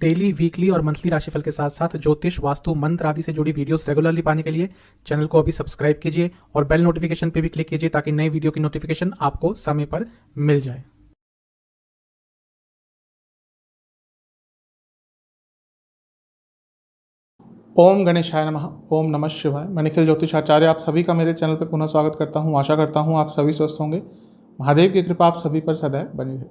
Daily, weekly और monthly राशिफल के साथ साथ ज्योतिष, वास्तु, मंत्र आदि से जुड़ी वीडियोस रेगुलरली पाने के लिए चैनल को अभी सब्सक्राइब कीजिए और बेल नोटिफिकेशन पे भी क्लिक कीजिए ताकि नई वीडियो की नोटिफिकेशन आपको समय पर मिल जाए। ओम गणेशाय नमः। ओम नमः शिवाय। मैं निखिल ज्योतिष आचार्य आप सभी का मेरे चैनल पर पुनः स्वागत करता हूं। आशा करता हूं आप सभी स्वस्थ होंगे। महादेव की कृपा आप सभी पर सदैव बनी रहे।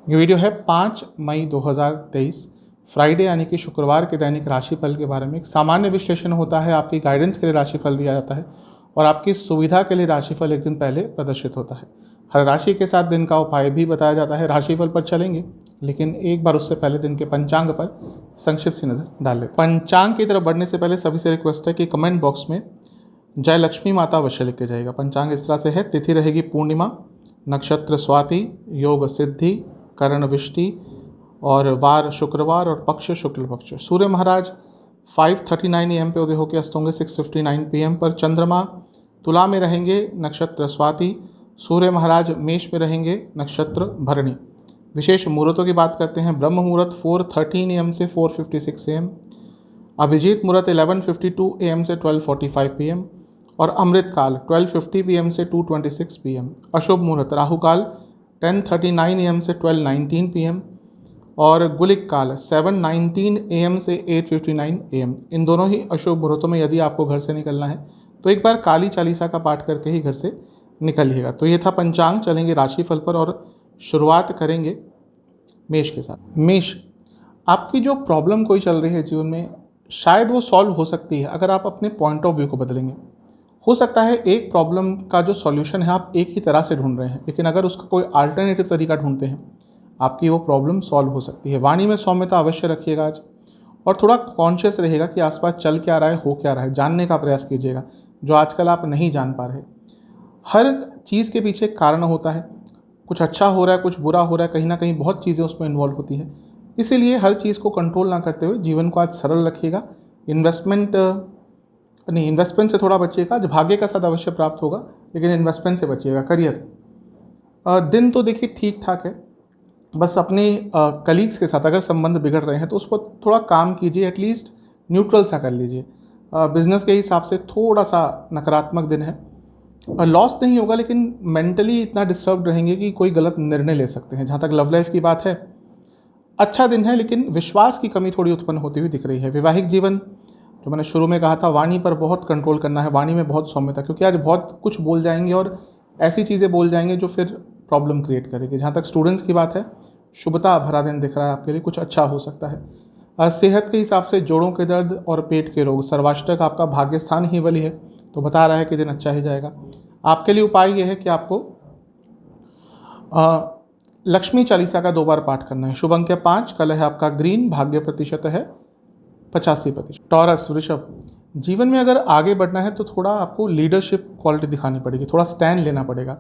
ये वीडियो है 5 मई 2023 फ्राइडे यानी कि शुक्रवार के दैनिक राशिफल के बारे में। एक सामान्य विश्लेषण होता है, आपकी गाइडेंस के लिए राशिफल दिया जाता है और आपकी सुविधा के लिए राशिफल एक दिन पहले प्रदर्शित होता है। हर राशि के साथ दिन का उपाय भी बताया जाता है। राशिफल पर चलेंगे, लेकिन एक बार उससे पहले दिन के पंचांग पर संक्षिप्त सी नज़र डाल लें। पंचांग की तरफ बढ़ने से पहले सभी से रिक्वेस्ट है कि कमेंट बॉक्स में जय लक्ष्मी माता अवश्य लिख के जाएगा। पंचांग इस तरह से है। तिथि रहेगी पूर्णिमा, नक्षत्र स्वाति, योग सिद्धि, करण विष्टि और वार शुक्रवार और पक्ष शुक्ल पक्ष। सूर्य महाराज 5:39 AM पे उदय होकर अस्त होंगे 6:59 PM पर। चंद्रमा तुला में रहेंगे, नक्षत्र स्वाति। सूर्य महाराज मेष में रहेंगे, नक्षत्र भरणी। विशेष मुहूर्तों की बात करते हैं। ब्रह्म मुहूर्त 4:13 AM से 4:56 AM, अभिजीत मुहूर्त 11:52 AM से 12:45 PM और अमृत काल 12:50 PM से 2:26 PM। अशुभ मुहूर्त राहु काल 10:39 AM से 12:19 PM और गुलिक काल 7:19 AM से 8:59 AM। इन दोनों ही अशुभ मुहूर्तों में यदि आपको घर से निकलना है तो एक बार काली चालीसा का पाठ करके ही घर से निकलिएगा। तो ये था पंचांग। चलेंगे राशिफल पर और शुरुआत करेंगे मेष के साथ। मेष, आपकी जो प्रॉब्लम कोई चल रही है जीवन में, शायद वो सॉल्व हो सकती है अगर आप अपने पॉइंट ऑफ व्यू को बदलेंगे। हो सकता है एक प्रॉब्लम का जो सॉल्यूशन है आप एक ही तरह से ढूंढ रहे हैं, लेकिन अगर उसका कोई अल्टरनेटिव तरीका ढूंढते हैं आपकी वो प्रॉब्लम सॉल्व हो सकती है। वाणी में सौम्यता अवश्य रखिएगा आज और थोड़ा कॉन्शियस रहिएगा कि आसपास चल क्या रहा है, हो क्या रहा है, जानने का प्रयास कीजिएगा जो आजकल आप नहीं जान पा रहे। हर चीज़ के पीछे कारण होता है। कुछ अच्छा हो रहा है, कुछ बुरा हो रहा है, कहीं ना कहीं बहुत चीज़ें उसमें इन्वॉल्व होती है। इसीलिए हर चीज़ को कंट्रोल ना करते हुए जीवन को आज सरल रखिएगा। इन्वेस्टमेंट से थोड़ा बचिएगा। आज भाग्य का साथ अवश्य प्राप्त होगा, लेकिन इन्वेस्टमेंट से बचिएगा। करियर दिन तो देखिए ठीक ठाक है। बस अपने कलीग्स के साथ अगर संबंध बिगड़ रहे हैं तो उस पर थोड़ा काम कीजिए, एटलीस्ट न्यूट्रल सा कर लीजिए। बिजनेस के हिसाब से थोड़ा सा नकारात्मक दिन है। लॉस नहीं होगा, लेकिन मेंटली इतना डिस्टर्ब रहेंगे कि कोई गलत निर्णय ले सकते हैं। जहाँ तक लव लाइफ की बात है, अच्छा दिन है, लेकिन विश्वास की कमी थोड़ी उत्पन्न होती हुई दिख रही है। वैवाहिक जीवन, जो मैंने शुरू में कहा था, वाणी पर बहुत कंट्रोल करना है, वाणी में बहुत सौम्यता, क्योंकि आज बहुत कुछ बोल जाएंगे और ऐसी चीज़ें बोल जाएंगे जो फिर प्रॉब्लम क्रिएट करेगी। जहाँ तक स्टूडेंट्स की बात है, शुभता भरा दिन दिख रहा है आपके लिए, कुछ अच्छा हो सकता है। सेहत के हिसाब से जोड़ों के दर्द और पेट के रोग, सर्वाष्टक आपका भाग्य स्थान ही बली है, तो बता रहा है कि दिन अच्छा ही जाएगा। आपके लिए उपाय यह है कि आपको लक्ष्मी चालीसा का 2 बार पाठ करना है। शुभ अंक है 5, कलर है आपका ग्रीन, भाग्य प्रतिशत है 85%। टॉरस, वृषभ, जीवन में अगर आगे बढ़ना है तो थोड़ा आपको लीडरशिप क्वालिटी दिखानी पड़ेगी, थोड़ा स्टैंड लेना पड़ेगा।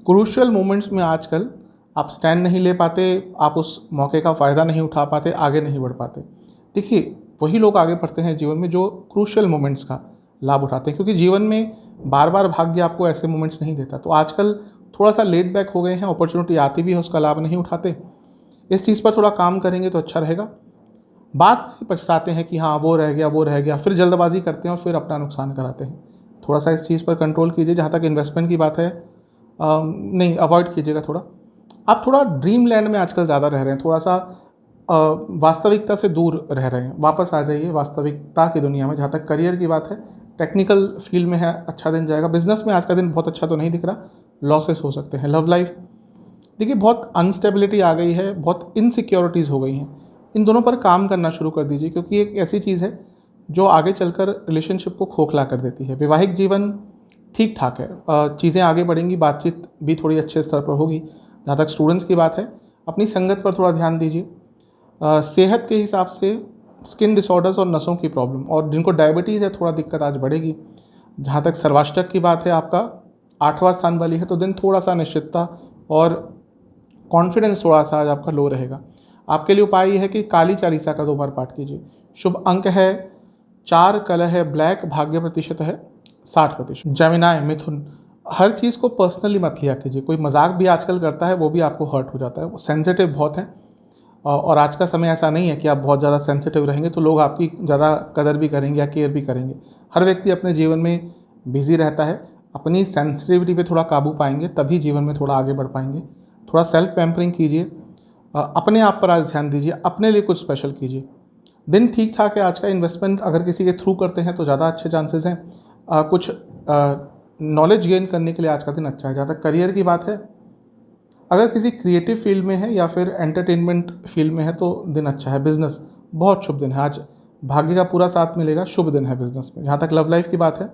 क्रूशियल मोमेंट्स में आजकल आप स्टैंड नहीं ले पाते, आप उस मौके का फ़ायदा नहीं उठा पाते, आगे नहीं बढ़ पाते। देखिए, वही लोग आगे बढ़ते हैं जीवन में जो क्रूशियल मोमेंट्स का लाभ उठाते हैं, क्योंकि जीवन में बार बार भाग्य आपको ऐसे मोमेंट्स नहीं देता। तो आजकल थोड़ा सा लेट बैक हो गए हैं, अपॉर्चुनिटी आती भी है, उसका लाभ नहीं उठाते। इस चीज़ पर थोड़ा काम करेंगे तो अच्छा रहेगा। बात में पछताते हैं कि हाँ वो रह गया, फिर जल्दबाजी करते हैं और फिर अपना नुकसान कराते हैं। थोड़ा सा इस चीज़ पर कंट्रोल कीजिए। जहाँ तक इन्वेस्टमेंट की बात है, नहीं, अवॉइड कीजिएगा थोड़ा। आप थोड़ा ड्रीम लैंड में आजकल ज़्यादा रह रहे हैं, थोड़ा सा वास्तविकता से दूर रह रहे हैं। वापस आ जाइए वास्तविकता की दुनिया में। जहाँ तक करियर की बात है, टेक्निकल फील्ड में है, अच्छा दिन जाएगा। बिजनेस में आज का दिन बहुत अच्छा तो नहीं दिख रहा, लॉसेस हो सकते हैं। लव लाइफ, देखिए बहुत अनस्टेबिलिटी आ गई है, बहुत इनसिक्योरिटीज़ हो गई हैं। इन दोनों पर काम करना शुरू कर दीजिए, क्योंकि एक ऐसी चीज़ है जो आगे चलकर रिलेशनशिप को खोखला कर देती है। वैवाहिक जीवन ठीक ठाक है, चीज़ें आगे बढ़ेंगी, बातचीत भी थोड़ी अच्छे स्तर पर होगी। जहाँ तक स्टूडेंट्स की बात है, अपनी संगत पर थोड़ा ध्यान दीजिए। सेहत के हिसाब से स्किन डिसऑर्डर्स और नसों की प्रॉब्लम, और जिनको डायबिटीज़ है थोड़ा दिक्कत आज बढ़ेगी। जहाँ तक सर्वाष्टक की बात है, आपका 8वां स्थान वाली है, तो दिन थोड़ा सा अनिश्चितता और कॉन्फिडेंस थोड़ा सा आज आपका लो रहेगा। आपके लिए उपाय यह है कि काली चालीसा का 2 बार पाठ कीजिए। शुभ अंक है 4, कलर है ब्लैक, भाग्य प्रतिशत है 60%। जमिनाय, मिथुन, हर चीज़ को पर्सनली मत लिया कीजिए। कोई मजाक भी आजकल करता है वो भी आपको हर्ट हो जाता है, वो सेंसिटिव बहुत है। और आज का समय ऐसा नहीं है कि आप बहुत ज़्यादा सेंसिटिव रहेंगे तो लोग आपकी ज़्यादा कदर भी करेंगे या केयर भी करेंगे। हर व्यक्ति अपने जीवन में बिजी रहता है, अपनी सेंसिटिविटी पे थोड़ा काबू पाएंगे तभी जीवन में थोड़ा आगे बढ़ पाएंगे। थोड़ा सेल्फ पैम्परिंग कीजिए, अपने आप पर आज ध्यान दीजिए, अपने लिए कुछ स्पेशल कीजिए। दिन ठीक ठाक है आज का। इन्वेस्टमेंट अगर किसी के थ्रू करते हैं तो ज़्यादा अच्छे चांसेस हैं। कुछ नॉलेज गेन करने के लिए आज का दिन अच्छा है। जहाँ तक करियर की बात है, अगर किसी क्रिएटिव फील्ड में है या फिर एंटरटेनमेंट फील्ड में है तो दिन अच्छा है। बिजनेस बहुत शुभ दिन है आज, भाग्य का पूरा साथ मिलेगा, शुभ दिन है बिजनेस में। जहाँ तक लव लाइफ की बात है,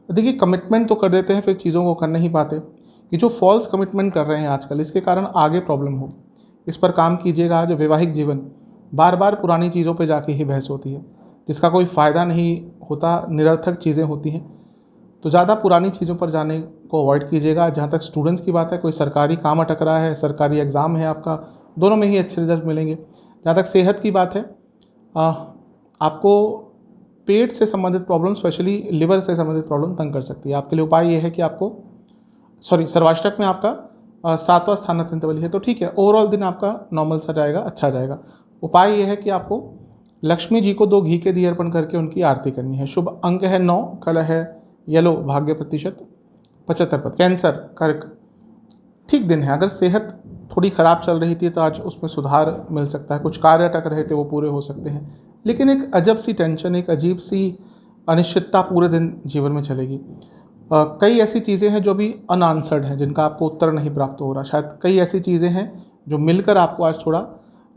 देखिए कमिटमेंट तो कर देते हैं फिर चीज़ों को कर नहीं पाते। ये जो फॉल्स कमिटमेंट कर रहे हैं आजकल, इसके कारण आगे प्रॉब्लम होगी। इस पर काम कीजिएगा। आज वैवाहिक जीवन, बार बार पुरानी चीज़ों पे जाके ही बहस होती है जिसका कोई फ़ायदा नहीं होता, निरर्थक चीज़ें होती हैं। तो ज़्यादा पुरानी चीज़ों पर जाने को अवॉइड कीजिएगा। जहाँ तक स्टूडेंट्स की बात है, कोई सरकारी काम अटक रहा है, सरकारी एग्ज़ाम है आपका, दोनों में ही अच्छे रिजल्ट मिलेंगे। जहाँ तक सेहत की बात है, आपको पेट से संबंधित प्रॉब्लम, स्पेशली लिवर से संबंधित प्रॉब्लम तंग कर सकती है। आपके लिए उपाय ये है कि आपको सर्वाष्टक में आपका 7वां स्थान अत्यंत बली है तो ठीक है, ओवरऑल दिन आपका नॉर्मल सा जाएगा, अच्छा जाएगा। उपाय ये है कि आपको लक्ष्मी जी को 2 घी के दिए अर्पण करके उनकी आरती करनी है। शुभ अंक है 9, कलर है येलो, भाग्य प्रतिशत 75%। कैंसर, कर्क, ठीक दिन है। अगर सेहत थोड़ी ख़राब चल रही थी तो आज उसमें सुधार मिल सकता है। कुछ कार्य अटक रहे थे वो पूरे हो सकते हैं, लेकिन एक अजब सी टेंशन, एक अजीब सी अनिश्चितता पूरे दिन जीवन में चलेगी। कई ऐसी चीज़ें हैं जो भी अनआंसर्ड हैं, जिनका आपको उत्तर नहीं प्राप्त हो रहा। शायद कई ऐसी चीज़ें हैं जो मिलकर आपको आज थोड़ा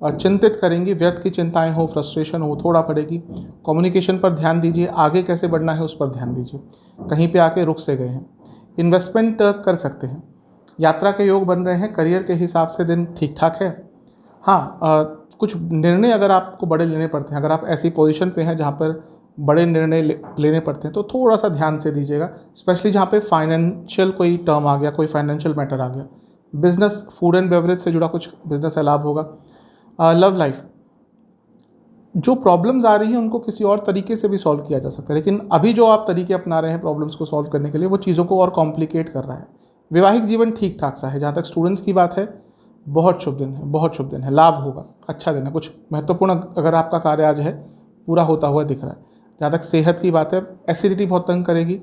चिंतित करेंगी। व्यर्थ की चिंताएं हो, फ्रस्ट्रेशन हो, थोड़ा पड़ेगी। कम्युनिकेशन पर ध्यान दीजिए, आगे कैसे बढ़ना है उस पर ध्यान दीजिए। कहीं पे आके रुक से गए हैं, इन्वेस्टमेंट कर सकते हैं। यात्रा के योग बन रहे हैं। करियर के हिसाब से दिन ठीक ठाक है। हाँ, कुछ निर्णय अगर आपको बड़े लेने पड़ते हैं, अगर आप ऐसी पोजीशन पे हैं जहाँ पर बड़े निर्णय लेने पड़ते हैं तो थोड़ा सा ध्यान से दीजिएगा, स्पेशली जहाँ पे फाइनेंशियल कोई टर्म आ गया, कोई फाइनेंशियल मैटर आ गया। बिजनेस, फूड एंड बेवरेज से जुड़ा कुछ बिजनेस है, लाभ होगा। लव लाइफ, जो प्रॉब्लम्स आ रही हैं उनको किसी और तरीके से भी सॉल्व किया जा सकता है, लेकिन अभी जो आप तरीके अपना रहे हैं प्रॉब्लम्स को सॉल्व करने के लिए, वो चीज़ों को और कॉम्प्लिकेट कर रहा है। वैवाहिक जीवन ठीक ठाक सा है। जहाँ तक स्टूडेंट्स की बात है, बहुत शुभ दिन है, बहुत शुभ दिन है, लाभ होगा, अच्छा दिन है। कुछ महत्वपूर्ण अगर आपका कार्य आज है पूरा होता हुआ दिख रहा है। जहाँ तक सेहत की बात है, एसिडिटी बहुत तंग करेगी,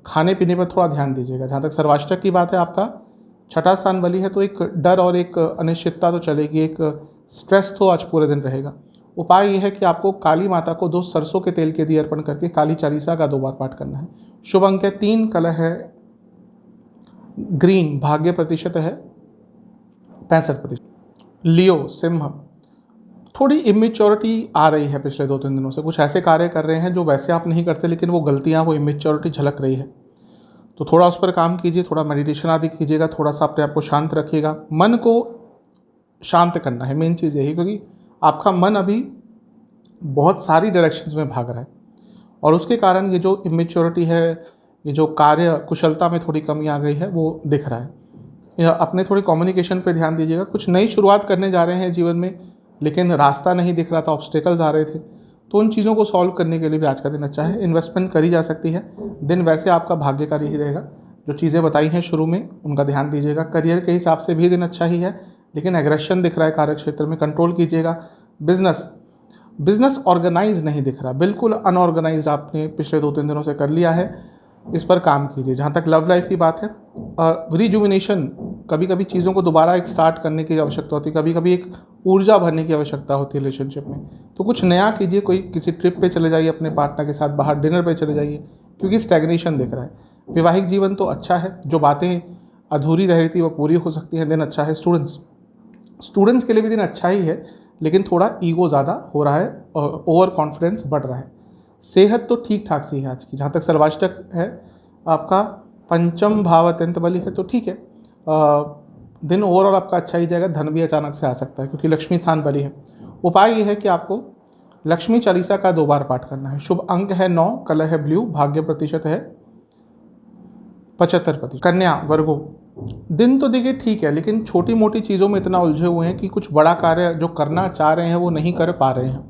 खाने पीने पर थोड़ा ध्यान दीजिएगा। जहाँ तक सर्वाष्टक की बात है, आपका 6वां स्थान बली है तो एक डर और एक अनिश्चितता तो चलेगी, एक स्ट्रेस तो आज पूरे दिन रहेगा। उपाय यह है कि आपको काली माता को 2 सरसों के तेल के दिए अर्पण करके काली चालीसा का 2 बार पाठ करना है। शुभ अंक है 3, कलर है ग्रीन, भाग्य प्रतिशत है 65%। लियो, सिंह, थोड़ी इमेच्योरिटी आ रही है पिछले 2-3 दिनों से। कुछ ऐसे कार्य कर रहे हैं जो वैसे आप नहीं करते, लेकिन वो गलतियाँ, वो इमेच्योरिटी झलक रही है, तो थोड़ा उस पर काम कीजिए। थोड़ा मेडिटेशन आदि कीजिएगा, थोड़ा सा अपने आप को शांत रखिएगा। मन को शांत करना है, मेन चीज़ यही, क्योंकि आपका मन अभी बहुत सारी डायरेक्शंस में भाग रहा है और उसके कारण ये जो इमेच्योरिटी है, ये जो कार्य कुशलता में थोड़ी कमी आ गई है, वो दिख रहा है। अपने थोड़ी कम्युनिकेशन पे ध्यान दीजिएगा। कुछ नई शुरुआत करने जा रहे हैं जीवन में, लेकिन रास्ता नहीं दिख रहा था, ऑब्स्टेकल्स आ रहे थे, तो उन चीज़ों को सॉल्व करने के लिए भी आज का दिन अच्छा है। इन्वेस्टमेंट करी जा सकती है। दिन वैसे आपका भाग्यकारी ही रहेगा। जो चीज़ें बताई हैं शुरू में, उनका ध्यान दीजिएगा। करियर के हिसाब से भी दिन अच्छा ही है, लेकिन एग्रेशन दिख रहा है कार्य क्षेत्र में, कंट्रोल कीजिएगा। बिजनेस ऑर्गेनाइज नहीं दिख रहा, बिल्कुल अनऑर्गेनाइज आपने पिछले 2-3 दिनों से कर लिया है, इस पर काम कीजिए। जहाँ तक लव लाइफ की बात है, रिजुविनेशन, कभी कभी चीज़ों को दोबारा एक स्टार्ट करने की आवश्यकता होती है, कभी कभी एक ऊर्जा भरने की आवश्यकता होती है रिलेशनशिप में, तो कुछ नया कीजिए। कोई किसी ट्रिप पे चले जाइए अपने पार्टनर के साथ, बाहर डिनर पे चले जाइए, क्योंकि स्टैग्नेशन दिख रहा है। वैवाहिक जीवन तो अच्छा है, जो बातें अधूरी रह रही थी वो पूरी हो सकती हैं। दिन अच्छा है। स्टूडेंट्स के लिए भी दिन अच्छा ही है, लेकिन थोड़ा ईगो ज़्यादा हो रहा है और ओवर कॉन्फिडेंस बढ़ रहा है। सेहत तो ठीक ठाक सी है आज की। जहाँ तक सर्वाष्टक है, आपका 5वां भाव अत्यंत बली है तो ठीक है, दिन ओवरऑल आपका अच्छा ही जाएगा। धन भी अचानक से आ सकता है क्योंकि लक्ष्मी स्थान बली है। उपाय ये है कि आपको लक्ष्मी चालीसा का 2 बार पाठ करना है। शुभ अंक है 9, कलर है ब्लू, भाग्य प्रतिशत है 75%। कन्या, वर्गो, दिन तो देखिए ठीक है, लेकिन छोटी मोटी चीज़ों में इतना उलझे हुए हैं कि कुछ बड़ा कार्य जो करना चाह रहे हैं वो नहीं कर पा रहे हैं।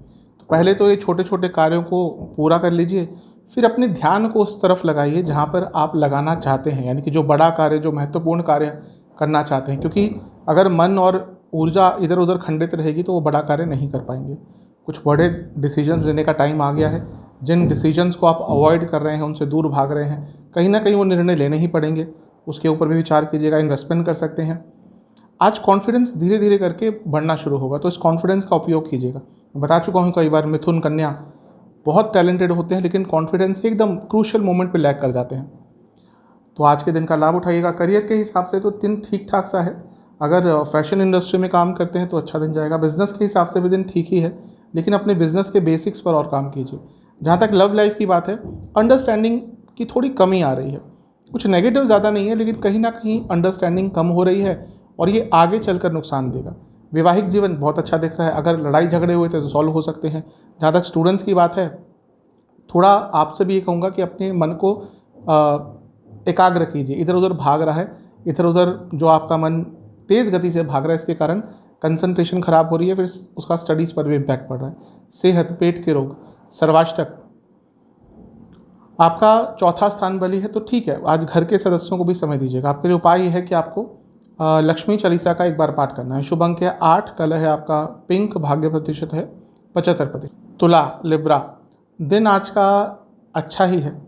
तो पहले तो ये छोटे छोटे कार्यों को पूरा कर लीजिए, फिर अपने ध्यान को उस तरफ लगाइए जहाँ पर आप लगाना चाहते हैं, यानी कि जो बड़ा कार्य, जो महत्वपूर्ण कार्य करना चाहते हैं। क्योंकि अगर मन और ऊर्जा इधर उधर खंडित रहेगी तो वो बड़ा कार्य नहीं कर पाएंगे। कुछ बड़े डिसीजंस लेने का टाइम आ गया है। जिन डिसीजंस को आप अवॉइड कर रहे हैं, उनसे दूर भाग रहे हैं, कहीं ना कहीं वो निर्णय लेने ही पड़ेंगे। उसके ऊपर भी विचार कीजिएगा। इन्वेस्टमेंट कर सकते हैं। आज कॉन्फिडेंस धीरे धीरे करके बढ़ना शुरू होगा, तो इस कॉन्फिडेंस का उपयोग कीजिएगा। बता चुका हूँ कई बार, मिथुन कन्या बहुत टैलेंटेड होते हैं लेकिन कॉन्फिडेंस एकदम क्रूशियल मोमेंट पे लैग कर जाते हैं। तो आज के दिन का लाभ उठाइएगा। करियर के हिसाब से तो दिन ठीक ठाक सा है। अगर फैशन इंडस्ट्री में काम करते हैं तो अच्छा दिन जाएगा। बिजनेस के हिसाब से भी दिन ठीक ही है, लेकिन अपने बिजनेस के बेसिक्स पर और काम कीजिए। जहाँ तक लव लाइफ की बात है, अंडरस्टैंडिंग की थोड़ी कमी आ रही है। कुछ नेगेटिव ज़्यादा नहीं है, लेकिन कहीं ना कहीं अंडरस्टैंडिंग कम हो रही है और ये आगे चलकर नुकसान देगा। वैवाहिक जीवन बहुत अच्छा दिख रहा है। अगर लड़ाई झगड़े हुए थे तो सॉल्व हो सकते हैं। जहाँ तक स्टूडेंट्स की बात है, थोड़ा आपसे भी ये कहूँगा कि अपने मन को एकाग्र कीजिए। इधर उधर भाग रहा है, इधर उधर जो आपका मन तेज़ गति से भाग रहा है, इसके कारण कंसंट्रेशन खराब हो रही है, फिर उसका स्टडीज़ पर भी इम्पैक्ट पड़ रहा है। सेहत, पेट के रोग, सर्वाष्टक, आपका चौथा स्थान बली है तो ठीक है। आज घर के सदस्यों को भी समय दीजिएगा। आपके लिए उपाय ये है कि आपको लक्ष्मी चालीसा का एक बार पाठ करना है। शुभ अंक है 8, कलर है आपका पिंक, भाग्य प्रतिशत है 75%। तुला, लिब्रा, दिन आज का अच्छा ही है।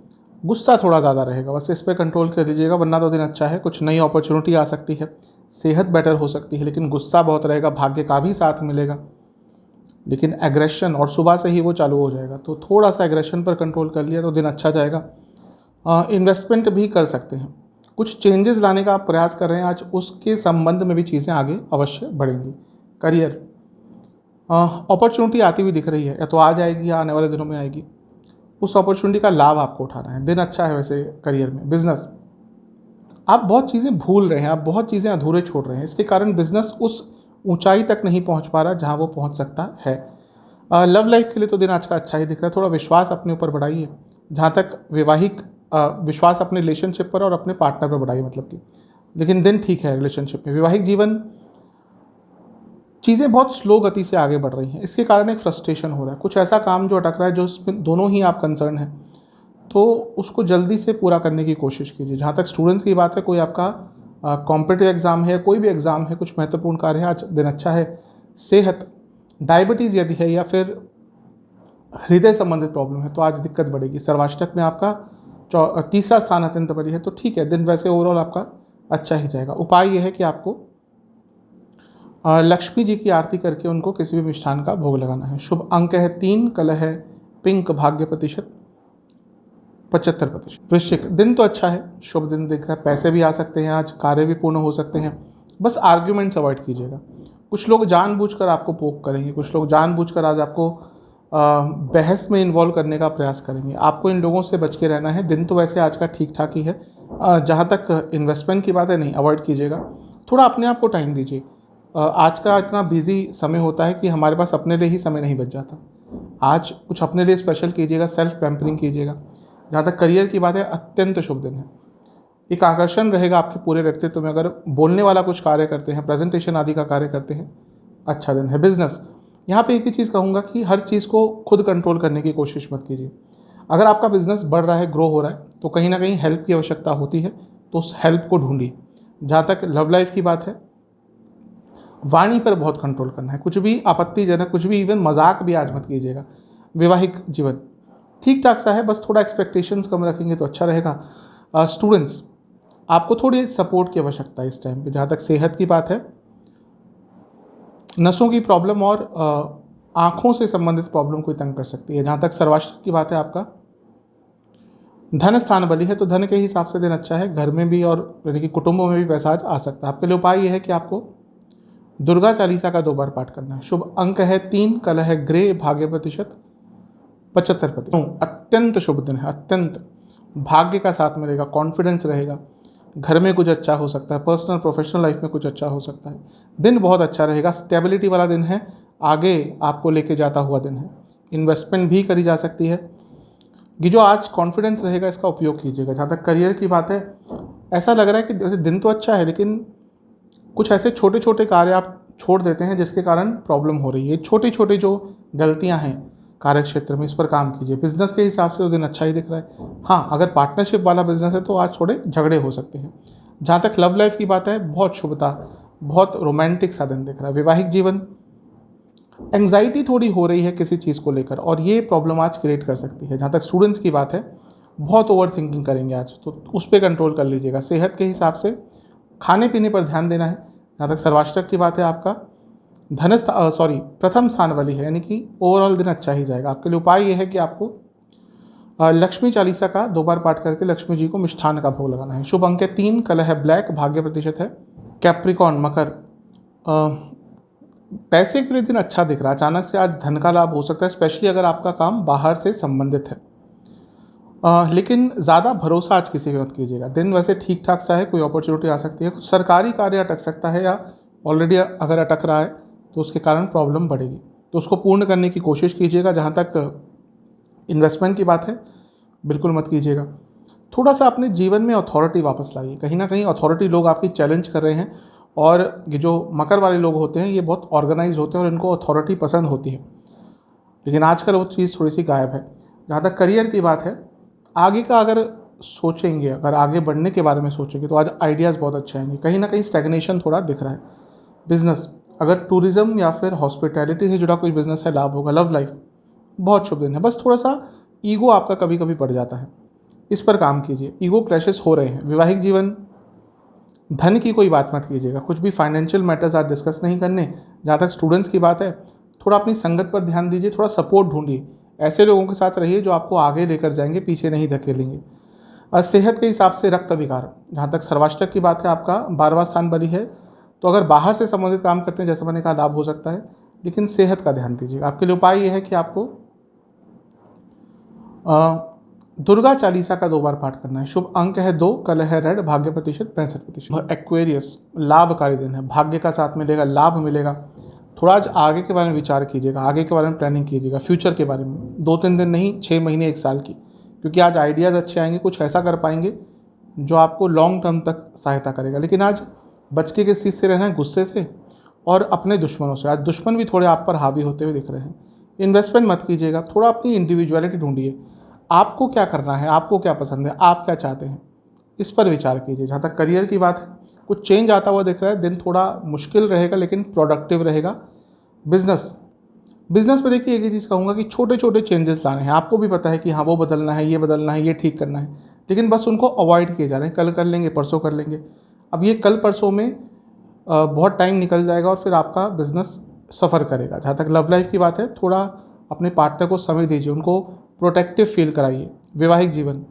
गुस्सा थोड़ा ज़्यादा रहेगा, बस इस पर कंट्रोल कर दीजिएगा, वरना तो दिन अच्छा है। कुछ नई अपॉर्चुनिटी आ सकती है, सेहत बेटर हो सकती है, लेकिन गुस्सा बहुत रहेगा। भाग्य का भी साथ मिलेगा, लेकिन एग्रेशन और सुबह से ही वो चालू हो जाएगा, तो थोड़ा सा एग्रेशन पर कंट्रोल कर लिया तो दिन अच्छा जाएगा। इन्वेस्टमेंट भी कर सकते हैं। कुछ चेंजेस लाने का आप प्रयास कर रहे हैं आज, उसके संबंध में भी चीज़ें आगे अवश्य बढ़ेंगी। करियर, अपॉर्चुनिटी आती हुई दिख रही है, या तो आज आएगी या आने वाले दिनों में आएगी। उस अपॉर्चुनिटी का लाभ आपको उठाना है। दिन अच्छा है वैसे करियर में। बिजनेस, आप बहुत चीज़ें भूल रहे हैं, आप बहुत चीज़ें अधूरे छोड़ रहे हैं, इसके कारण बिजनेस उस ऊंचाई तक नहीं पहुंच पा रहा जहां वो पहुंच सकता है। लव लाइफ के लिए तो दिन आज का अच्छा ही दिख रहा है। थोड़ा विश्वास अपने ऊपर बढ़ाइए। जहाँ तक वैवाहिक विश्वास अपने रिलेशनशिप पर और अपने पार्टनर पर बढ़ाइए, मतलब कि, लेकिन दिन ठीक है रिलेशनशिप में। वैवाहिक जीवन, चीज़ें बहुत स्लो गति से आगे बढ़ रही हैं, इसके कारण एक फ्रस्ट्रेशन हो रहा है। कुछ ऐसा काम जो अटक रहा है, जो उसमें दोनों ही आप कंसर्न हैं, तो उसको जल्दी से पूरा करने की कोशिश कीजिए। जहाँ तक स्टूडेंट्स की बात है, कोई आपका कॉम्पिटिटिव एग्ज़ाम है, कोई भी एग्ज़ाम है, कुछ महत्वपूर्ण कार्य है, आज दिन अच्छा है। सेहत, डायबिटीज़ यदि है या फिर हृदय संबंधित प्रॉब्लम है तो आज दिक्कत बढ़ेगी। सर्वाष्टक में आपका तीसरा स्थान अत्यंत बड़ी है, तो ठीक है, दिन वैसे ओवरऑल आपका अच्छा ही जाएगा। उपाय यह है कि आपको लक्ष्मी जी की आरती करके उनको किसी भी मिष्ठान का भोग लगाना है। शुभ अंक है 3, कलर है पिंक, भाग्य प्रतिशत 75%। वृश्चिक, दिन तो अच्छा है, शुभ दिन दिख रहा है। पैसे भी आ सकते हैं आज, कार्य भी पूर्ण हो सकते हैं। बस आर्ग्यूमेंट्स अवॉइड कीजिएगा। कुछ लोग जानबूझकर आपको पोक करेंगे, कुछ लोग जानबूझकर आज आपको बहस में इन्वॉल्व करने का प्रयास करेंगे। आपको इन लोगों से बच के रहना है। दिन तो वैसे आज का ठीक ठाक ही है। जहाँ तक इन्वेस्टमेंट की बात है, नहीं, अवॉइड कीजिएगा। थोड़ा अपने आप को टाइम दीजिए। आज का इतना बिजी समय होता है कि हमारे पास अपने लिए ही समय नहीं बच जाता। आज कुछ अपने लिए स्पेशल कीजिएगा, सेल्फ पैम्परिंग कीजिएगा। जहाँ तक करियर की बात है, अत्यंत शुभ दिन है। एक आकर्षण रहेगा आपके पूरे व्यक्तित्व में। अगर बोलने वाला कुछ कार्य करते हैं, प्रेजेंटेशन आदि का कार्य करते हैं, अच्छा दिन है। बिजनेस, यहाँ पे एक ही चीज़ कहूँगा कि हर चीज़ को खुद कंट्रोल करने की कोशिश मत कीजिए। अगर आपका बिजनेस बढ़ रहा है, ग्रो हो रहा है, तो कहीं ना कहीं हेल्प की आवश्यकता होती है, तो उस हेल्प को ढूंढिए। जहाँ तक लव लाइफ की बात है, वाणी पर बहुत कंट्रोल करना है। कुछ भी आपत्तिजनक, कुछ भी इवन मजाक भी आज मत कीजिएगा। वैवाहिक जीवन ठीक ठाक सा है, बस थोड़ा एक्सपेक्टेशंस कम रखेंगे तो अच्छा रहेगा। स्टूडेंट्स, आपको थोड़ी सपोर्ट की आवश्यकता है इस टाइम पे। जहाँ तक सेहत की बात है, नसों की प्रॉब्लम और आँखों से संबंधित प्रॉब्लम कोई तंग कर सकती है। जहाँ तक सर्वाष्टक की बात है, आपका धन स्थान बली है, तो धन के हिसाब से दिन अच्छा है। घर में भी और यानी कि कुटुंबों में भी पैसा आज आ सकता है। आपके लिए उपाय यह है कि आपको दुर्गा चालीसा का 2 बार पाठ करना है। शुभ अंक है 3, कलर है ग्रे, भाग्य प्रतिशत 75%। अत्यंत शुभ दिन है, अत्यंत। भाग्य का साथ मिलेगा, कॉन्फिडेंस रहेगा। घर में कुछ अच्छा हो सकता है, पर्सनल प्रोफेशनल लाइफ में कुछ अच्छा हो सकता है। दिन बहुत अच्छा रहेगा, स्टेबिलिटी वाला दिन है, आगे आपको लेके जाता हुआ दिन है। इन्वेस्टमेंट भी करी जा सकती है। ये जो आज कॉन्फिडेंस रहेगा, इसका उपयोग कीजिएगा। जहाँ तक करियर की बात है, ऐसा लग रहा है कि जैसे दिन तो अच्छा है, लेकिन कुछ ऐसे छोटे छोटे कार्य आप छोड़ देते हैं जिसके कारण प्रॉब्लम हो रही है। छोटी छोटी जो गलतियां हैं कार्य क्षेत्र में, इस पर काम कीजिए। बिजनेस के हिसाब से तो दिन अच्छा ही दिख रहा है। हाँ, अगर पार्टनरशिप वाला बिजनेस है तो आज थोड़े झगड़े हो सकते हैं। जहाँ तक लव लाइफ की बात है, बहुत शुभता, बहुत रोमांटिक सा दिन दिख रहा है। वैवाहिक जीवन, एंग्जाइटी थोड़ी हो रही है किसी चीज़ को लेकर और ये प्रॉब्लम आज क्रिएट कर सकती है। जहाँ तक स्टूडेंट्स की बात है, बहुत ओवर थिंकिंग करेंगे आज, तो उस पर कंट्रोल कर लीजिएगा। सेहत के हिसाब से खाने पीने पर ध्यान देना है। जहाँ तक सर्वाष्टक की बात है, आपका प्रथम स्थान वाली है, यानी कि ओवरऑल दिन अच्छा ही जाएगा। आपके लिए उपाय ये है कि आपको लक्ष्मी चालीसा का 2 बार पाठ करके लक्ष्मी जी को मिष्ठान का भोग लगाना है। शुभ अंक है 3, कलर है ब्लैक, भाग्य प्रतिशत है कैप्रिकॉन मकर। पैसे के लिए दिन अच्छा दिख रहा है। अचानक से आज धन का लाभ हो सकता है, स्पेशली अगर आपका काम बाहर से संबंधित है। लेकिन ज़्यादा भरोसा आज किसी पे मत कीजिएगा। दिन वैसे ठीक ठाक सा है, कोई अपॉर्चुनिटी आ सकती है, कुछ सरकारी कार्य अटक सकता है या ऑलरेडी अगर अटक रहा है तो उसके कारण प्रॉब्लम बढ़ेगी, तो उसको पूर्ण करने की कोशिश कीजिएगा। जहाँ तक इन्वेस्टमेंट की बात है, बिल्कुल मत कीजिएगा। थोड़ा सा अपने जीवन में अथॉरिटी वापस लाइए। कहीं ना कहीं अथॉरिटी लोग आपकी चैलेंज कर रहे हैं, और ये जो मकर वाले लोग होते हैं ये बहुत ऑर्गेनाइज होते हैं और इनको अथॉरिटी पसंद होती है, लेकिन आजकल वो चीज़ थोड़ी सी गायब है। जहाँ तक करियर की बात है, आगे का अगर सोचेंगे, अगर आगे बढ़ने के बारे में सोचेंगे तो आज आइडियाज़ बहुत अच्छे आएंगे। कहीं ना कहीं स्टैग्नेशन थोड़ा दिख रहा है। बिजनेस, अगर टूरिज्म या फिर हॉस्पिटैलिटी से जुड़ा कोई बिजनेस है, लाभ होगा। लव लाइफ, बहुत शुभ दिन है। बस थोड़ा सा ईगो आपका कभी कभी बढ़ जाता है, इस पर काम कीजिए। ईगो क्लैशेस हो रहे हैं। वैवाहिक जीवन, धन की कोई बात मत कीजिएगा, कुछ भी फाइनेंशियल मैटर्स आज डिस्कस नहीं करने। जहाँ तक स्टूडेंट्स की बात है, थोड़ा अपनी संगत पर ध्यान दीजिए, थोड़ा सपोर्ट ढूंढिए। ऐसे लोगों के साथ रहिए जो आपको आगे लेकर जाएंगे, पीछे नहीं धकेलेंगे। और सेहत के हिसाब से रक्त विकार, जहाँ तक सर्वाष्टक की बात है, आपका 12वां स्थान बली है, तो अगर बाहर से संबंधित काम करते हैं, जैसे मैंने कहा, लाभ हो सकता है, लेकिन सेहत का ध्यान दीजिएगा। आपके लिए उपाय ये है कि आपको दुर्गा चालीसा का 2 बार पाठ करना है। शुभ अंक है 2, कलर है रेड, भाग्य प्रतिशत 65%। एक्वेरियस, लाभकारी दिन है, भाग्य का साथ मिलेगा, लाभ मिलेगा। थोड़ा आज आगे के बारे में विचार कीजिएगा, आगे के बारे में प्लानिंग कीजिएगा, फ्यूचर के बारे में। 2-3 दिन नहीं, 6 महीने 1 साल की, क्योंकि आज आइडियाज़ अच्छे आएंगे, कुछ ऐसा कर पाएंगे जो आपको लॉन्ग टर्म तक सहायता करेगा। लेकिन आज बच के किस चीज़ से रहना है, गुस्से से और अपने दुश्मनों से। आज दुश्मन भी थोड़े आप पर हावी होते हुए दिख रहे हैं। इन्वेस्टमेंट मत कीजिएगा, थोड़ा अपनी इंडिविजुअलिटी ढूंढिए। आपको क्या करना है, आपको क्या पसंद है, आप क्या चाहते हैं, इस पर विचार कीजिए। जहाँ तक करियर की बात है, कुछ चेंज आता हुआ दिख रहा है। दिन थोड़ा मुश्किल रहेगा लेकिन प्रोडक्टिव रहेगा। बिजनेस में देखिए, एक ही चीज़ कहूँगा कि छोटे छोटे चेंजेस लाने हैं। आपको भी पता है कि हाँ, वो बदलना है, ये बदलना है, ये ठीक करना है, लेकिन बस उनको अवॉइड किए जा रहे हैं। कल कर लेंगे, परसों कर लेंगे। अब ये कल परसों में बहुत टाइम निकल जाएगा और फिर आपका बिजनेस सफ़र करेगा। जहाँ तक लव लाइफ की बात है, थोड़ा अपने पार्टनर को समय दीजिए, उनको प्रोटेक्टिव फील कराइए। वैवाहिक जीवन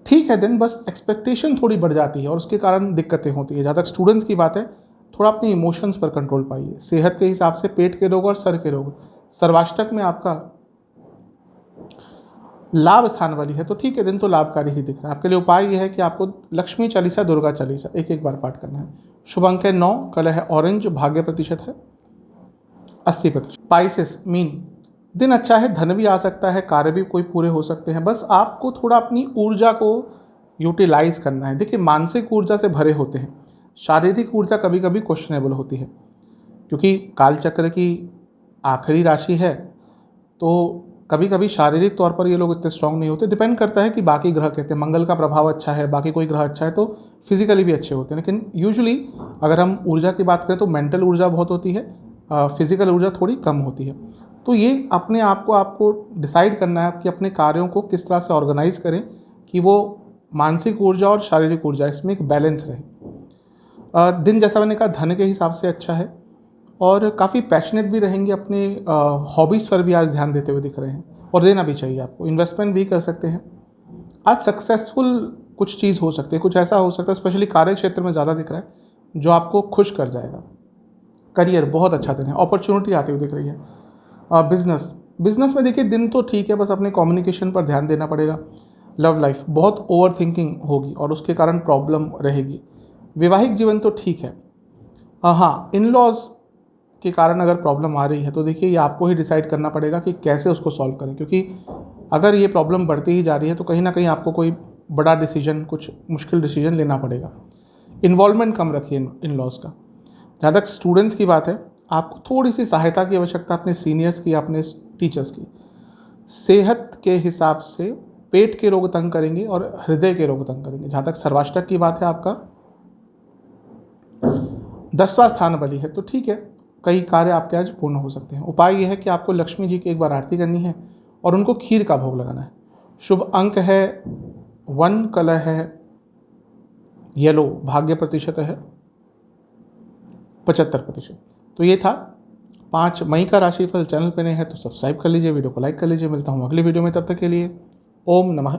ठीक है, दिन बस एक्सपेक्टेशन थोड़ी बढ़ जाती है और उसके कारण दिक्कतें होती है। जहाँ तक स्टूडेंट्स की बात है, थोड़ा अपने इमोशंस पर कंट्रोल पाइए। सेहत के हिसाब से पेट के रोग और सर के रोग, सर्वाष्टक में आपका लाभ स्थान वाली है, तो ठीक है, दिन तो लाभकारी ही दिख रहा है। आपके लिए उपाय यह है कि आपको लक्ष्मी चालीसा, दुर्गा चालीसा 1-1 बार पाठ करना है। शुभ अंक है 9, कलर है ऑरेंज, भाग्य प्रतिशत है 80%। स्पाइसेस, मीन, दिन अच्छा है, धन भी आ सकता है, कार्य भी कोई पूरे हो सकते हैं। बस आपको थोड़ा अपनी ऊर्जा को यूटिलाइज करना है। देखिए, मानसिक ऊर्जा से भरे होते हैं, शारीरिक ऊर्जा कभी कभी क्वेश्चनेबल होती है, क्योंकि कालचक्र की आखिरी राशि है, तो कभी कभी शारीरिक तौर पर ये लोग इतने स्ट्रांग नहीं होते। डिपेंड करता है कि बाकी ग्रह कहते हैं, मंगल का प्रभाव अच्छा है, बाकी कोई ग्रह अच्छा है तो फिजिकली भी अच्छे होते हैं। लेकिन यूजुअली अगर हम ऊर्जा की बात करें तो मेंटल ऊर्जा बहुत होती है, फिजिकल ऊर्जा थोड़ी कम होती है। तो ये अपने आप को आपको डिसाइड करना है कि अपने कार्यों को किस तरह से ऑर्गेनाइज करें कि वो मानसिक ऊर्जा और शारीरिक ऊर्जा, इसमें एक बैलेंस रहे। दिन जैसा मैंने कहा, धन के हिसाब से अच्छा है और काफ़ी पैशनेट भी रहेंगे। अपने हॉबीज़ पर भी आज ध्यान देते हुए दिख रहे हैं और देना भी चाहिए आपको। इन्वेस्टमेंट भी कर सकते हैं। आज सक्सेसफुल कुछ चीज़ हो सकती है, कुछ ऐसा हो सकता है, स्पेशली कार्य क्षेत्र में ज़्यादा दिख रहा है, जो आपको खुश कर जाएगा। करियर बहुत अच्छा दिन है, अपॉर्चुनिटी आती हुई दिख रही है। बिजनेस में देखिए, दिन तो ठीक है, बस अपने कम्युनिकेशन पर ध्यान देना पड़ेगा। लव लाइफ, बहुत ओवर थिंकिंग होगी और उसके कारण प्रॉब्लम रहेगी। वैवाहिक जीवन तो ठीक है। हाँ, इन लॉज के कारण अगर प्रॉब्लम आ रही है तो देखिए, ये आपको ही डिसाइड करना पड़ेगा कि कैसे उसको सॉल्व करें, क्योंकि अगर ये प्रॉब्लम बढ़ती ही जा रही है तो कहीं ना कहीं आपको कोई बड़ा डिसीजन, कुछ मुश्किल डिसीजन लेना पड़ेगा। इन्वॉल्वमेंट कम रखिए इन लॉज का। जहाँ तक स्टूडेंट्स की बात है, आपको थोड़ी सी सहायता की आवश्यकता अपने सीनियर्स की, अपने टीचर्स की। सेहत के हिसाब से पेट के रोग तंग करेंगे और हृदय के रोग तंग करेंगे। जहाँ तक सर्वाष्टक की बात है, आपका 10वां स्थान बली है, तो ठीक है, कई कार्य आपके आज पूर्ण हो सकते हैं। उपाय यह है कि आपको लक्ष्मी जी की एक बार आरती करनी है और उनको खीर का भोग लगाना है। शुभ अंक है 1, कलर है येलो, भाग्य प्रतिशत है 75%। तो ये था 5 मई का राशिफल। चैनल पे नए हैं तो सब्सक्राइब कर लीजिए, वीडियो को लाइक कर लीजिए। मिलता हूँ अगली वीडियो में, तब तक के लिए ओम नमः।